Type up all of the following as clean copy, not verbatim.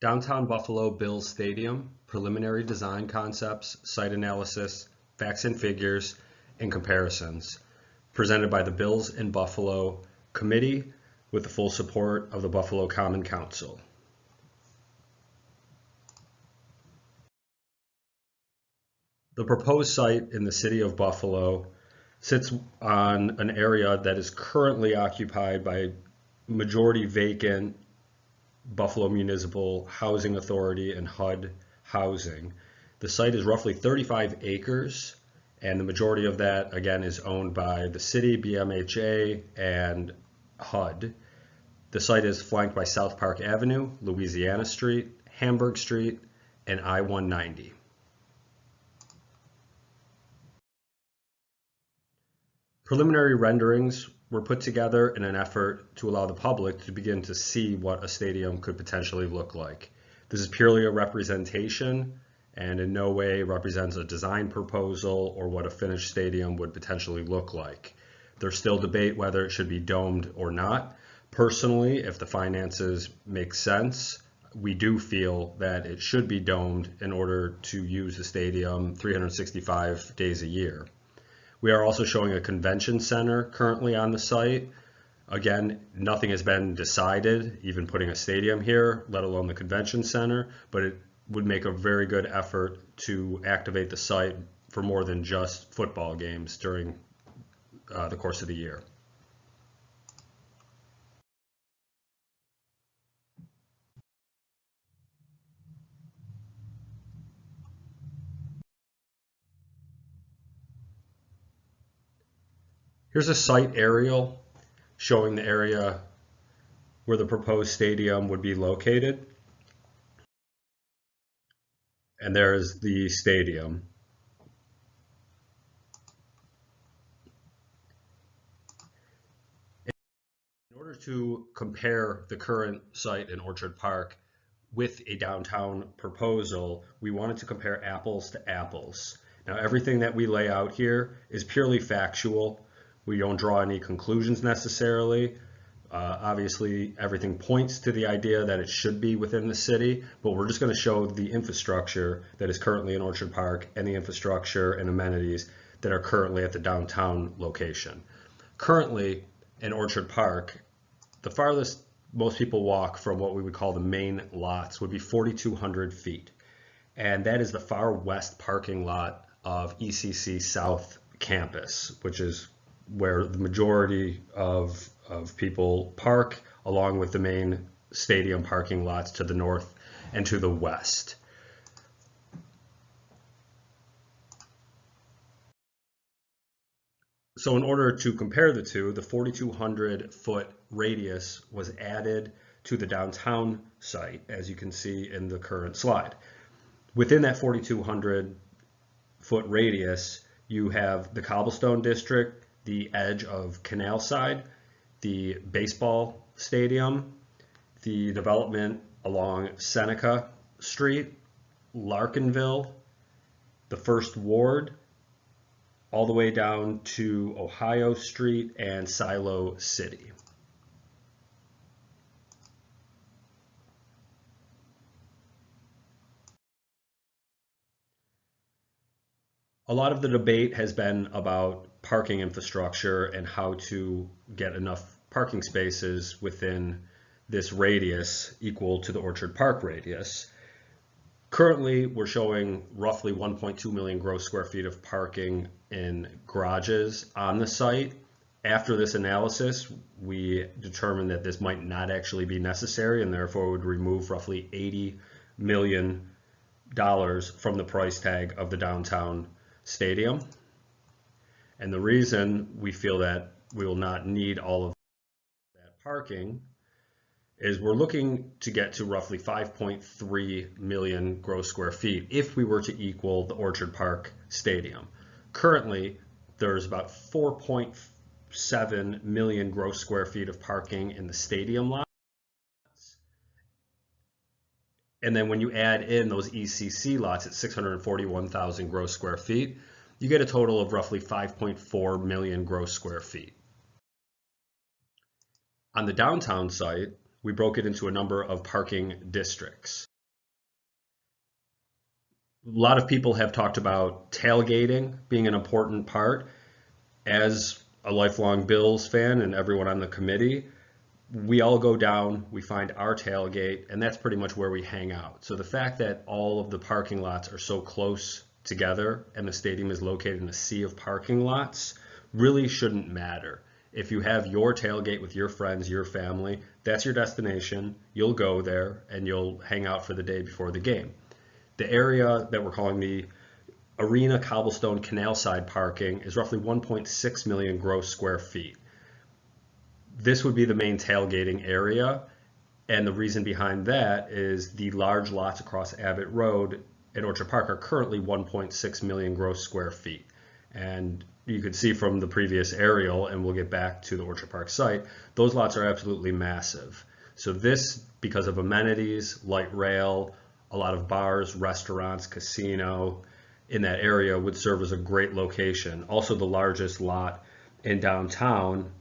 Downtown Buffalo Bills Stadium, preliminary design concepts, site analysis, facts and figures, and comparisons, presented by the Bills in Buffalo Committee with the full support of the Buffalo Common Council. The proposed site in the city of Buffalo sits on an area that is currently occupied by majority vacant Buffalo Municipal Housing Authority and HUD housing. The site is roughly 35 acres, and the majority of that, again, is owned by the city, BMHA, and HUD. The site is flanked by South Park Avenue, Louisiana Street, Hamburg Street, and I-190. Preliminary renderings were put together in an effort to allow the public to begin to see what a stadium could potentially look like. This is purely a representation and in no way represents a design proposal or what a finished stadium would potentially look like. There's still debate whether it should be domed or not. Personally, if the finances make sense, we do feel that it should be domed in order to use the stadium 365 days a year. We are also showing a convention center currently on the site. Again, nothing has been decided, even putting a stadium here, let alone the convention center, but it would make a very good effort to activate the site for more than just football games during the course of the year. Here's a site aerial showing the area where the proposed stadium would be located. And there's the stadium. In order to compare the current site in Orchard Park with a downtown proposal, we wanted to compare apples to apples. Now, everything that we lay out here is purely factual. We don't draw any conclusions necessarily. Obviously, everything points to the idea that it should be within the city, but we're just going to show the infrastructure that is currently in Orchard Park and the infrastructure and amenities that are currently at the downtown location. Currently in Orchard Park, the farthest most people walk from what we would call the main lots would be 4,200 feet. And that is the far west parking lot of ECC South Campus, which is where the majority of people park, along with the main stadium parking lots to the north and to the west. So in order to compare the two, the 4,200 foot radius was added to the downtown site, as you can see in the current slide. Within that 4,200 foot radius, you have the cobblestone district, the edge of Canal Side, the baseball stadium, the development along Seneca Street, Larkinville, the First Ward, all the way down to Ohio Street and Silo City. A lot of the debate has been about parking infrastructure and how to get enough parking spaces within this radius equal to the Orchard Park radius. Currently, we're showing roughly 1.2 million gross square feet of parking in garages on the site. After this analysis, we determined that this might not actually be necessary and therefore would remove roughly $80 million from the price tag of the downtown stadium. And the reason we feel that we will not need all of that parking is we're looking to get to roughly 5.3 million gross square feet if we were to equal the Orchard Park Stadium. Currently, there's about 4.7 million gross square feet of parking in the stadium lots. And then when you add in those ECC lots at 641,000 gross square feet, you get a total of roughly 5.4 million gross square feet. On the downtown site, we broke it into a number of parking districts. lot of people have talked about tailgating being an important part. As a lifelong Bills fan and everyone on the committee, we all go down, we find our tailgate, and that's pretty much where we hang out. So the fact that all of the parking lots are so close together and the stadium is located in a sea of parking lots really shouldn't matter. If you have your tailgate with your friends, your family, that's your destination. You'll go there and you'll hang out for the day before the game. The area that we're calling the Arena Cobblestone Canal Side parking is roughly 1.6 million gross square feet. This would be the main tailgating area, and the reason behind that is the large lots across Abbott Road and Orchard Park are currently 1.6 million gross square feet. And you could see from the previous aerial, and we'll get back to the Orchard Park site, those lots are absolutely massive. So this, because of amenities, light rail, a lot of bars, restaurants, casino in that area would serve as a great location. Also the largest lot in downtown,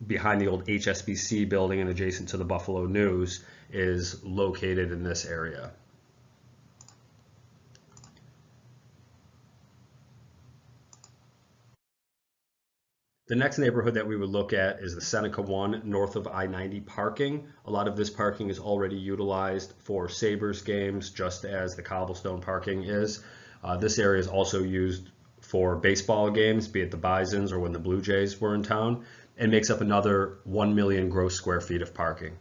behind the old HSBC building and adjacent to the Buffalo News, is located in this area. The next neighborhood that we would look at is the Seneca 1 north of I-90 parking. A lot of this parking is already utilized for Sabres games, just as the cobblestone parking is. This area is also used for baseball games, be it the Bisons or when the Blue Jays were in town, and makes up another 1 million gross square feet of parking.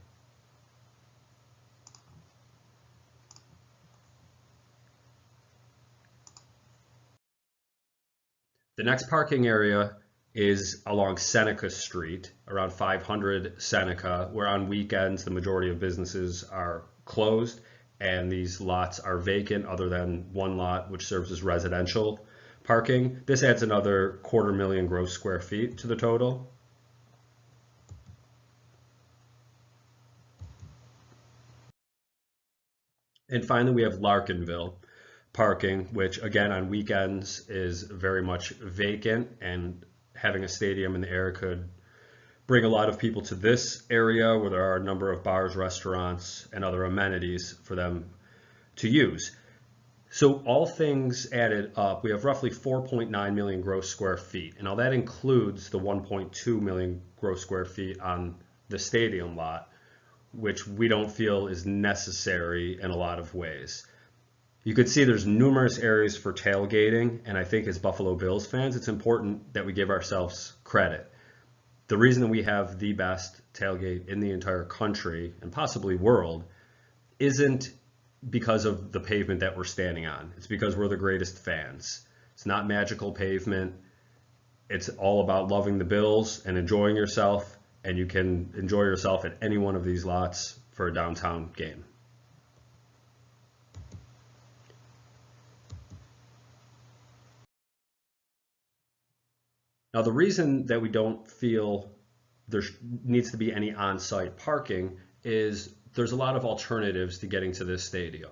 The next parking area is along Seneca Street, around 500 Seneca, where on weekends the majority of businesses are closed and these lots are vacant other than one lot which serves as residential parking. This adds another 250,000 gross square feet to the total. And finally, we have Larkinville parking, which again on weekends is very much vacant, and having a stadium in the area could bring a lot of people to this area where there are a number of bars, restaurants, and other amenities for them to use. So all things added up, we have roughly 4.9 million gross square feet. And now that includes the 1.2 million gross square feet on the stadium lot, which we don't feel is necessary in a lot of ways. You could see there's numerous areas for tailgating, and I think as Buffalo Bills fans, it's important that we give ourselves credit. The reason that we have the best tailgate in the entire country and possibly world isn't because of the pavement that we're standing on. It's because we're the greatest fans. It's not magical pavement. It's all about loving the Bills and enjoying yourself, and you can enjoy yourself at any one of these lots for a downtown game. Now, the reason that we don't feel there needs to be any on-site parking is there's a lot of alternatives to getting to this stadium.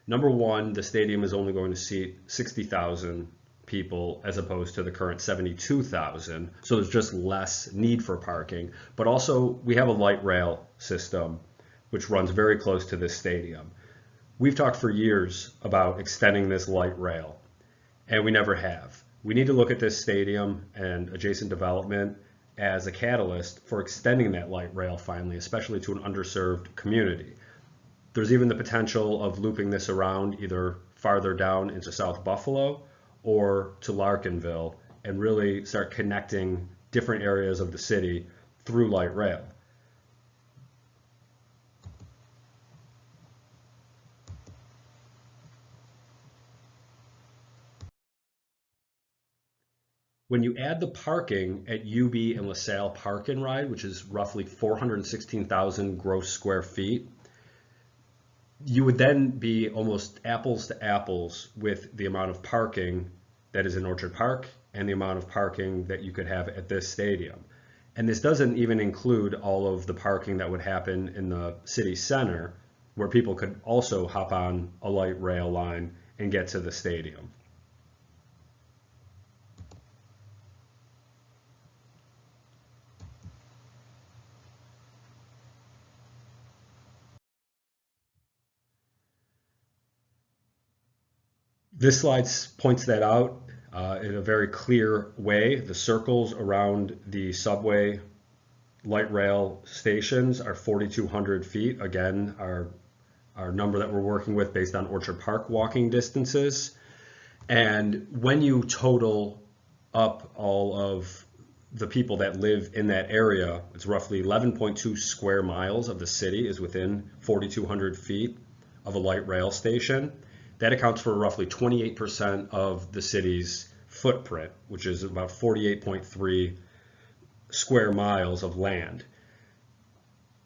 Number one, the stadium is only going to seat 60,000 people as opposed to the current 72,000, so there's just less need for parking. But also, we have a light rail system which runs very close to this stadium. We've talked for years about extending this light rail, and we never have. We need to look at this stadium and adjacent development as a catalyst for extending that light rail finally, especially to an underserved community. There's even the potential of looping this around either farther down into South Buffalo or to Larkinville and really start connecting different areas of the city through light rail. When you add the parking at UB and LaSalle Park and Ride, which is roughly 416,000 gross square feet, you would then be almost apples to apples with the amount of parking that is in Orchard Park and the amount of parking that you could have at this stadium. And this doesn't even include all of the parking that would happen in the city center, where people could also hop on a light rail line and get to the stadium. This slide points that out in a very clear way. The circles around the subway light rail stations are 4,200 feet. Again, our number that we're working with based on Orchard Park walking distances. And when you total up all of the people that live in that area, it's roughly 11.2 square miles of the city is within 4,200 feet of a light rail station. That accounts for roughly 28% of the city's footprint, which is about 48.3 square miles of land.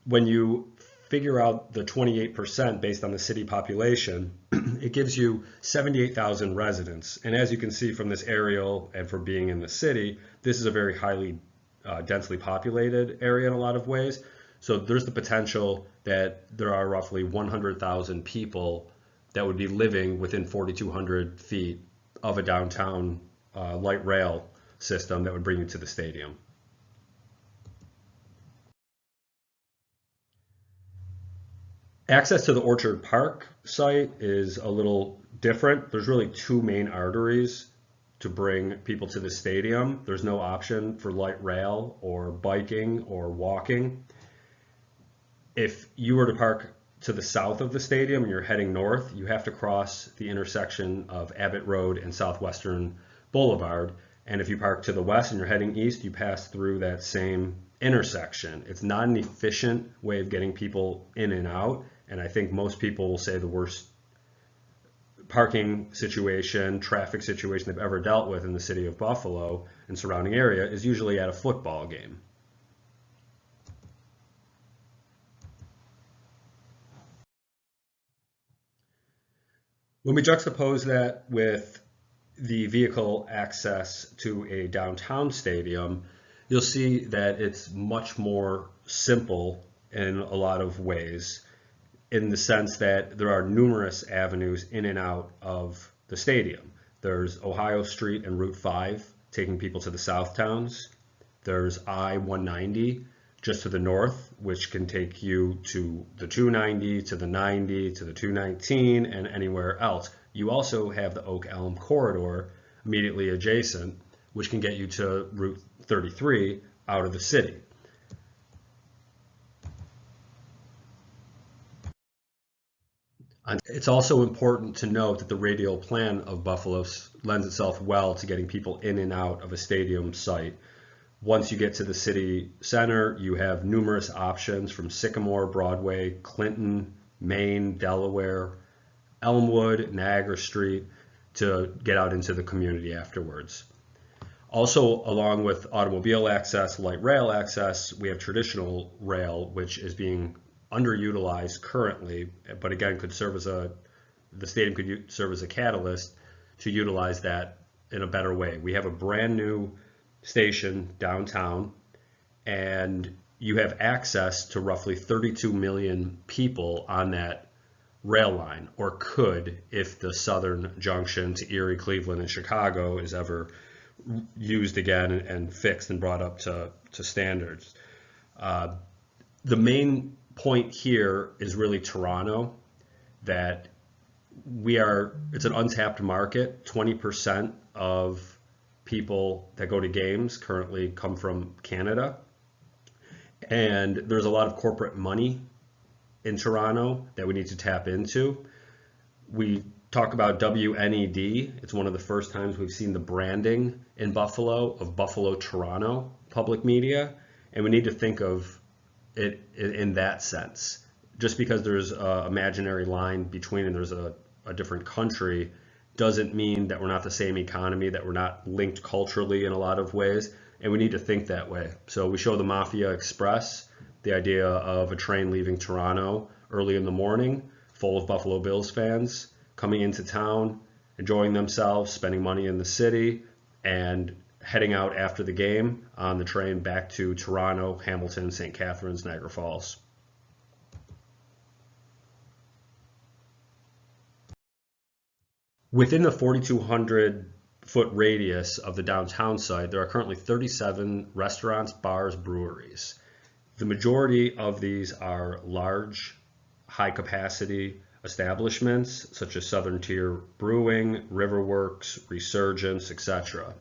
When you figure out the 28% based on the city population, it gives you 78,000 residents. And as you can see from this aerial and from being in the city, this is a very highly densely populated area in a lot of ways. So there's the potential that there are roughly 100,000 people that would be living within 4,200 feet of a downtown light rail system that would bring you to the stadium. Access to the Orchard Park site is a little different. There's really two main arteries to bring people to the stadium. There's no option for light rail or biking or walking. If you were to park to the south of the stadium and you're heading north, you have to cross the intersection of Abbott Road and Southwestern Boulevard. And if you park to the west and you're heading east, you pass through that same intersection. It's not an efficient way of getting people in and out. And I think most people will say the worst parking situation, traffic situation they've ever dealt with in the city of Buffalo and surrounding area is usually at a football game. When we juxtapose that with the vehicle access to a downtown stadium, you'll see that it's much more simple in a lot of ways, in the sense that there are numerous avenues in and out of the stadium. There's Ohio Street and Route 5 taking people to the south towns. There's I-190 just to the north, which can take you to the 290, to the 90, to the 219, and anywhere else. You also have the Oak Elm corridor immediately adjacent, which can get you to Route 33 out of the city. It's also important to note that the radial plan of Buffalo lends itself well to getting people in and out of a stadium site. Once you get to the city center, you have numerous options from Sycamore, Broadway, Clinton, Maine, Delaware, Elmwood, Niagara Street to get out into the community afterwards. Also, along with automobile access, light rail access, we have traditional rail, which is being underutilized currently, but again could serve as the stadium could serve as a catalyst to utilize that in a better way. We have a brand new station downtown, and you have access to roughly 32 million people on that rail line, or could, if the southern junction to Erie, Cleveland, and Chicago is ever used again and fixed and brought up to standards. The main point here is really Toronto, that it's an untapped market. 20% of people that go to games currently come from Canada. And there's a lot of corporate money in Toronto that we need to tap into. We talk about WNED. It's one of the first times we've seen the branding in Buffalo of Buffalo Toronto public media. And we need to think of it in that sense. Just because there's an imaginary line between and there's a different country doesn't mean that we're not the same economy, that we're not linked culturally in a lot of ways, and we need to think that way. So we show the Mafia Express, the idea of a train leaving Toronto early in the morning, full of Buffalo Bills fans, coming into town, enjoying themselves, spending money in the city, and heading out after the game on the train back to Toronto, Hamilton, St. Catharines, Niagara Falls. Within the 4,200 foot radius of the downtown site, there are currently 37 restaurants, bars, breweries. The majority of these are large, high capacity establishments such as Southern Tier Brewing, Riverworks, Resurgence, etc.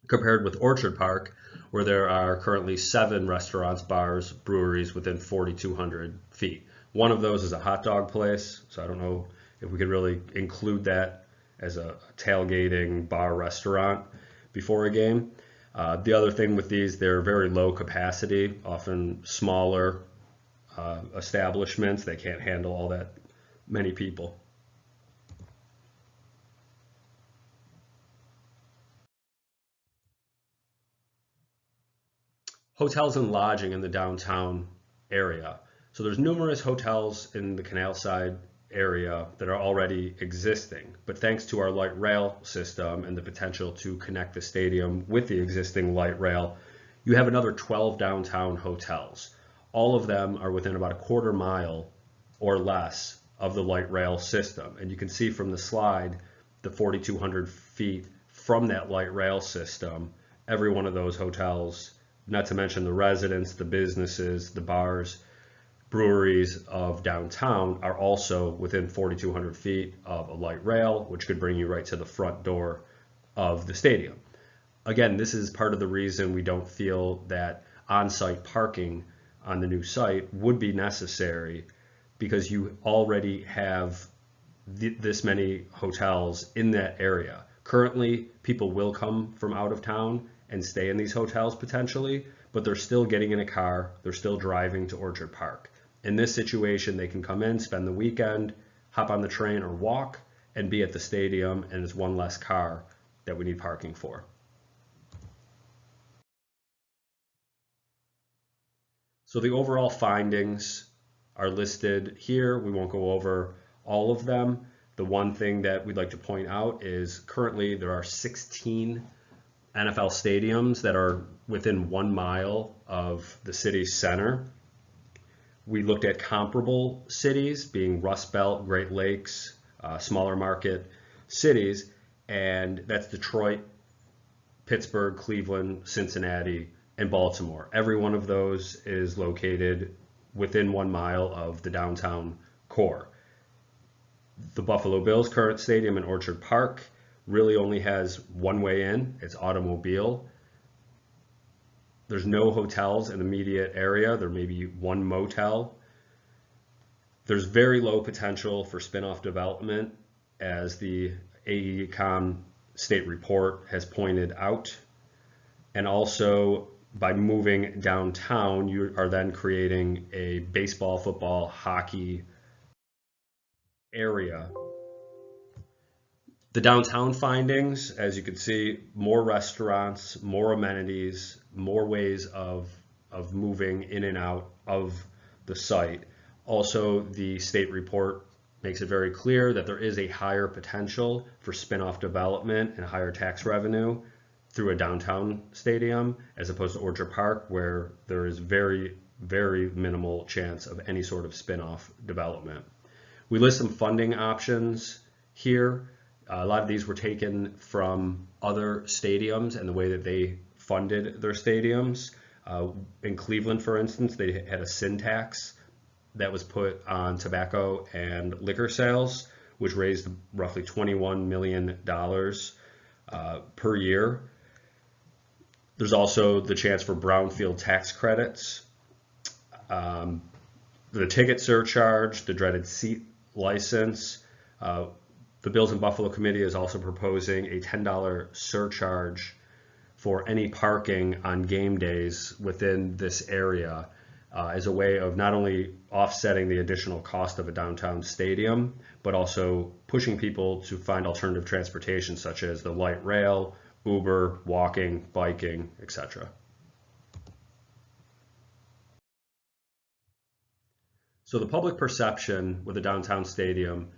Compared with Orchard Park, where there are currently 7 restaurants, bars, breweries within 4,200 feet. One of those is a hot dog place, so I don't know if we could really include that as a tailgating bar restaurant before a game. The other thing with these, they're very low capacity, often smaller establishments. They can't handle all that many people. Hotels and lodging in the downtown area. So there's numerous hotels in the Canal Side area that are already existing, but thanks to our light rail system and the potential to connect the stadium with the existing light rail, you have another 12 downtown hotels. All of them are within about a quarter mile or less of the light rail system. And you can see from the slide, the 4,200 feet from that light rail system, every one of those hotels, not to mention the residents, the businesses, the bars, breweries of downtown, are also within 4,200 feet of a light rail, which could bring you right to the front door of the stadium. Again, this is part of the reason we don't feel that on-site parking on the new site would be necessary, because you already have this many hotels in that area. Currently, people will come from out of town and stay in these hotels potentially, but they're still getting in a car, they're still driving to Orchard Park. In this situation, they can come in, spend the weekend, hop on the train or walk, and be at the stadium, and it's one less car that we need parking for. So the overall findings are listed here. We won't go over all of them. The one thing that we'd like to point out is currently there are 16 NFL stadiums that are within 1 mile of the city's center. We looked at comparable cities, being Rust Belt, Great Lakes, smaller market cities, and that's Detroit, Pittsburgh, Cleveland, Cincinnati, and Baltimore. Every one of those is located within 1 mile of the downtown core. The Buffalo Bills' current stadium in Orchard Park really only has one way in. It's automobile. There's no hotels in the immediate area. There may be one motel. There's very low potential for spin-off development, as the AECOM state report has pointed out. And also, by moving downtown, you are then creating a baseball, football, hockey area. The downtown findings, as you can see, more restaurants, more amenities, more ways of moving in and out of the site. Also, the state report makes it very clear that there is a higher potential for spin-off development and higher tax revenue through a downtown stadium, as opposed to Orchard Park, where there is very, very minimal chance of any sort of spin-off development. We list some funding options here. A lot of these were taken from other stadiums and the way that they funded their stadiums. In Cleveland, for instance, they had a sin tax that was put on tobacco and liquor sales, which raised roughly $21 million per year. There's also the chance for brownfield tax credits, the ticket surcharge, the dreaded seat license. The Bills and Buffalo Committee is also proposing a $10 surcharge for any parking on game days within this area, as a way of not only offsetting the additional cost of a downtown stadium, but also pushing people to find alternative transportation such as the light rail, Uber, walking, biking, etc. So the public perception with a downtown stadium,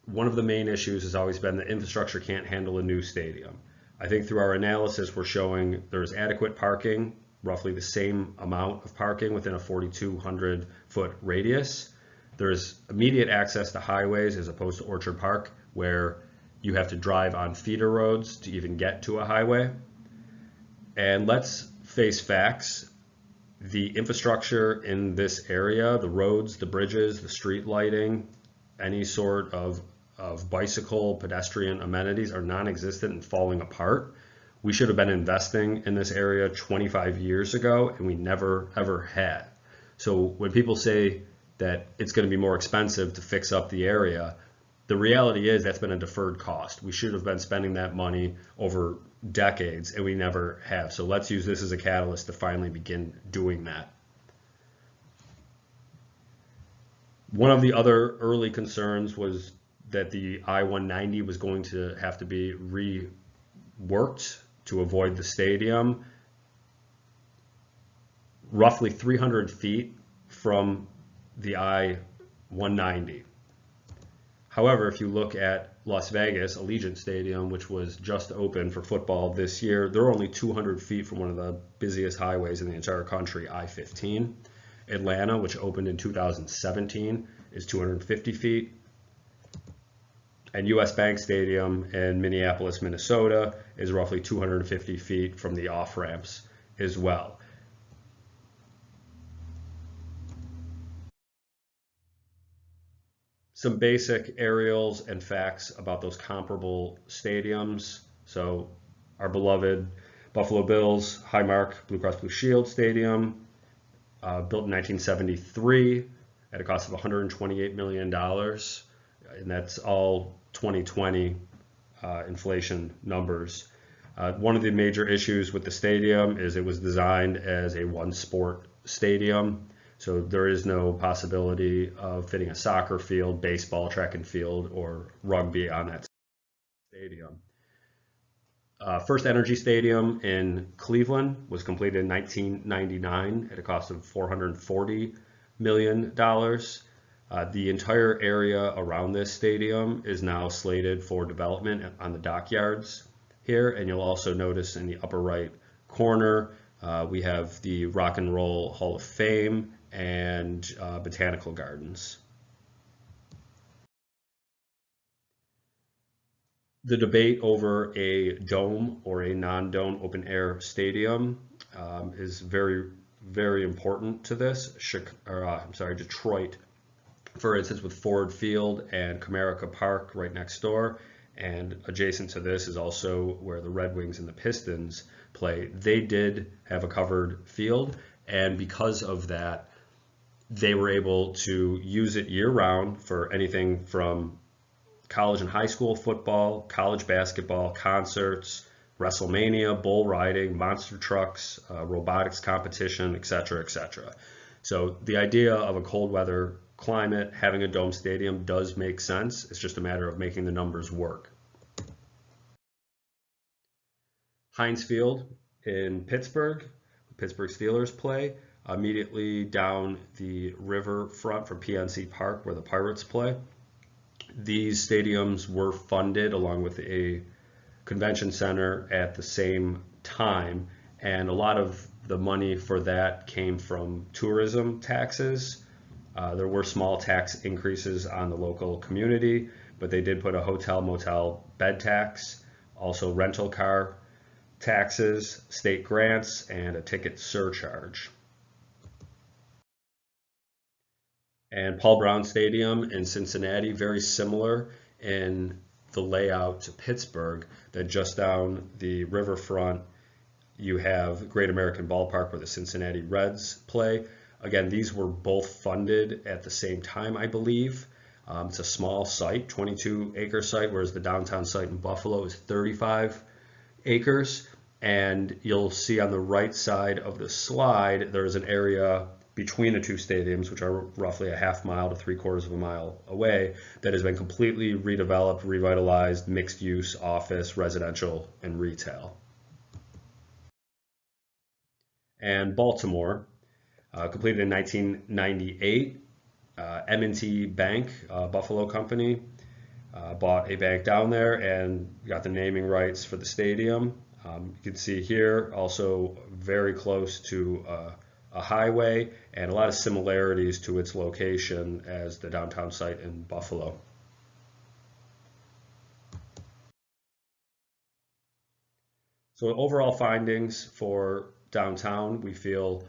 one of the main issues has always been that infrastructure can't handle a new stadium. I think through our analysis, we're showing there's adequate parking, roughly the same amount of parking within a 4,200 foot radius. There's immediate access to highways as opposed to Orchard Park, where you have to drive on feeder roads to even get to a highway. And let's face facts. The infrastructure in this area, the roads, the bridges, the street lighting, any sort of bicycle, pedestrian amenities are non-existent and falling apart. We should have been investing in this area 25 years ago, and we never ever had. So when people say that it's going to be more expensive to fix up the area, the reality is that's been a deferred cost. We should have been spending that money over decades, and we never have. So let's use this as a catalyst to finally begin doing that. One of the other early concerns was that the I-190 was going to have to be reworked to avoid the stadium. Roughly 300 feet from the I-190. However, if you look at Las Vegas, Allegiant Stadium, which was just open for football this year, they're only 200 feet from one of the busiest highways in the entire country, I-15. Atlanta, which opened in 2017, is 250 feet. And US Bank Stadium in Minneapolis, Minnesota is roughly 250 feet from the off-ramps as well. Some basic aerials and facts about those comparable stadiums. So our beloved Buffalo Bills Highmark Blue Cross Blue Shield Stadium, built in 1973 at a cost of $128 million, and that's all 2020 inflation numbers. One of the major issues with the stadium is it was designed as a one-sport stadium. So there is no possibility of fitting a soccer field, baseball, track and field, or rugby on that stadium. First Energy Stadium in Cleveland was completed in 1999 at a cost of $440 million. The entire area around this stadium is now slated for development on the dockyards here, and you'll also notice in the upper right corner we have the Rock and Roll Hall of Fame and botanical gardens. The debate over a dome or a non-dome open air stadium is very, very important to this. Detroit, for instance, with Ford Field and Comerica Park right next door, and adjacent to this is also where the Red Wings and the Pistons play. They did have a covered field, and because of that, they were able to use it year-round for anything from college and high school football, college basketball, concerts, WrestleMania, bull riding, monster trucks, robotics competition, etc., etc. So the idea of a cold weather climate, having a dome stadium does make sense. It's just a matter of making the numbers work. Heinz Field in Pittsburgh Steelers play, immediately down the riverfront from PNC Park where the Pirates play. These stadiums were funded along with a convention center at the same time, and a lot of the money for that came from tourism taxes. There were small tax increases on the local community, but they did put a hotel motel bed tax, also rental car taxes, state grants, and a ticket surcharge. And Paul Brown Stadium in Cincinnati, very similar in the layout to Pittsburgh, that just down the riverfront you have Great American Ballpark where the Cincinnati Reds play. Again, these were both funded at the same time, I believe. It's a small site, 22-acre site, whereas the downtown site in Buffalo is 35 acres. And you'll see on the right side of the slide, there's an area between the two stadiums, which are roughly a half mile to 3/4 of a mile away, that has been completely redeveloped, revitalized, mixed use, office, residential, and retail. And Baltimore, completed in 1998, M&T Bank, Buffalo company, bought a bank down there and got the naming rights for the stadium. You can see here also very close to a highway and a lot of similarities to its location as the downtown site in Buffalo. So overall findings for downtown, we feel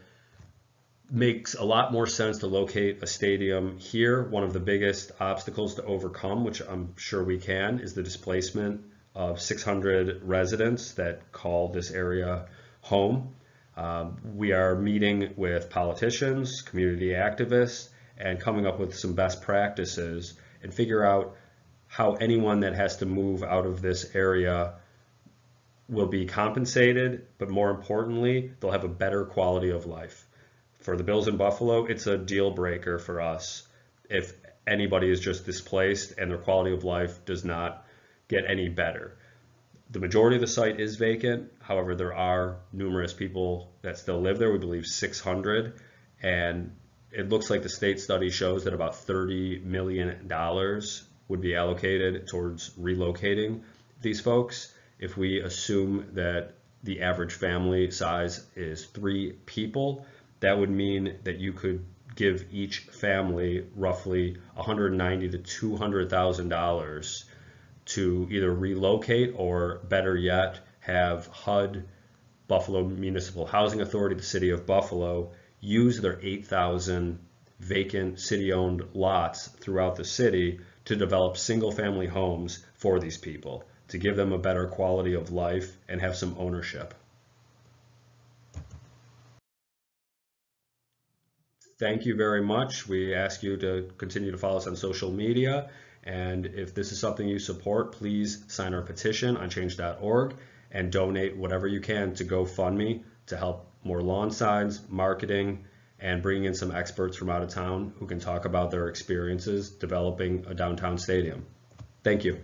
makes a lot more sense to locate a stadium here. One of the biggest obstacles to overcome, which I'm sure we can, is the displacement of 600 residents that call this area home. We are meeting with politicians, community activists, and coming up with some best practices and figure out how anyone that has to move out of this area will be compensated, but more importantly, they'll have a better quality of life. For the Bills in Buffalo, it's a deal breaker for us if anybody is just displaced and their quality of life does not get any better. The majority of the site is vacant. However, there are numerous people that still live there. We believe 600. And it looks like the state study shows that about $30 million would be allocated towards relocating these folks. If we assume that the average family size is 3 people, that would mean that you could give each family roughly $190,000 to $200,000 to either relocate or, better yet, have HUD, Buffalo Municipal Housing Authority, the City of Buffalo, use their 8,000 vacant city-owned lots throughout the city to develop single-family homes for these people, to give them a better quality of life and have some ownership. Thank you very much. We ask you to continue to follow us on social media. And if this is something you support, please sign our petition on change.org and donate whatever you can to GoFundMe to help more lawn signs, marketing, and bring in some experts from out of town who can talk about their experiences developing a downtown stadium. Thank you.